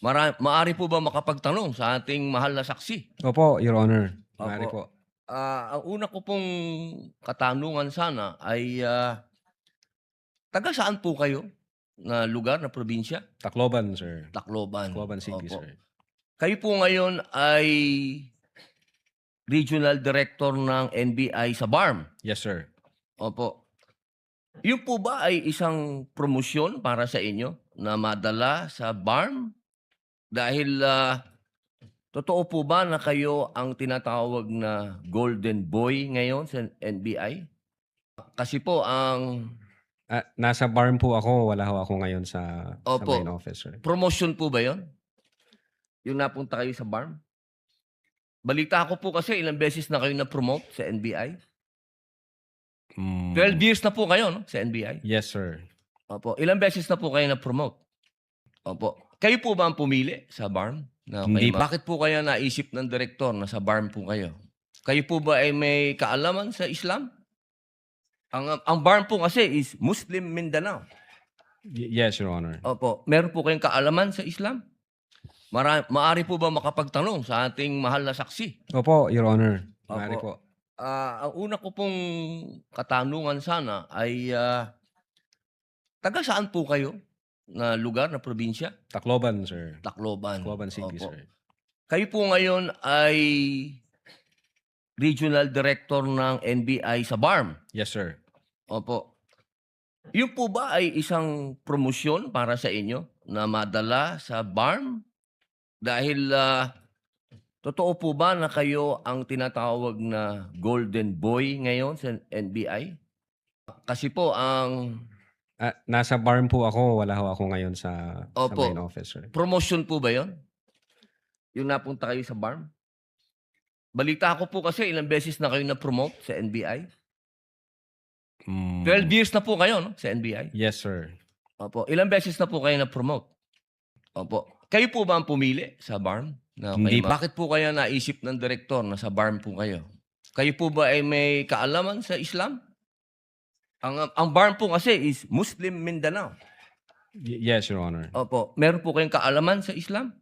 Maaari po ba makapagtanong sa ating mahal na saksi? Opo, Your Honor. Maaari Opo. po. Ang una ko pong katanungan sana ay, taga saan po kayo na lugar, na probinsya? Tacloban, sir. Tacloban. Tacloban City, Opo. sir. Kayo po ngayon ay Regional Director ng NBI sa BARM. Yes, sir. Opo. Yun po ba ay isang promosyon para sa inyo na madala sa BARM? Dahil, totoo po ba na kayo ang tinatawag na golden boy ngayon sa NBI? Kasi po ang Nasa BARM po ako. Wala ho ako ngayon sa Opo. main office, sir. Promotion po ba yon? Yung napunta kayo sa BARM? Balita ko po kasi ilang beses na kayo na-promote sa NBI. 12 years na po kayo, no, sa NBI. Yes, sir. Opo. Ilang beses na po kayo na-promote? Opo. Kayo po ba ang pumili sa BARM? Hindi po. Bakit po kaya naisip ng direktor na sa BARM po kayo? Kayo po ba ay may kaalaman sa Islam? Ang BARM po kasi is Muslim Mindanao. Yes, Your Honor. Opo. Meron po kayong kaalaman sa Islam? Maaari po ba makapagtanong sa ating mahal na saksi? Opo, Your Honor. Maaari Opo. po. Ang una ko pong katanungan sana ay, taga saan po kayo na lugar, na probinsya? Tacloban, sir. Tacloban. Tacloban City, Opo. sir. Kayo po ngayon ay Regional Director ng NBI sa BARM. Yes, sir. Opo. Yun po ba ay isang promosyon para sa inyo na madala sa BARM? Dahil, totoo po ba na kayo ang tinatawag na golden boy ngayon sa NBI? Kasi po ang Nasa BARM po ako. Wala ho ako ngayon sa Opo. main office, sir. Promotion po ba yon? Yung napunta kayo sa BARM? Balita ko po kasi ilang beses na kayo na-promote sa NBI. 12 years na po kayo, no, sa NBI. Yes, sir. Opo. Ilang beses na po kayo na-promote? Opo. Kayo po ba ang pumili sa BARM? Hindi po. Bakit po kaya naisip ng direktor na sa BARM po kayo? Kayo po ba ay may kaalaman sa Islam? Ang BARM po kasi is Muslim Mindanao. Yes, Your Honor. Opo. Meron po kayong kaalaman sa Islam?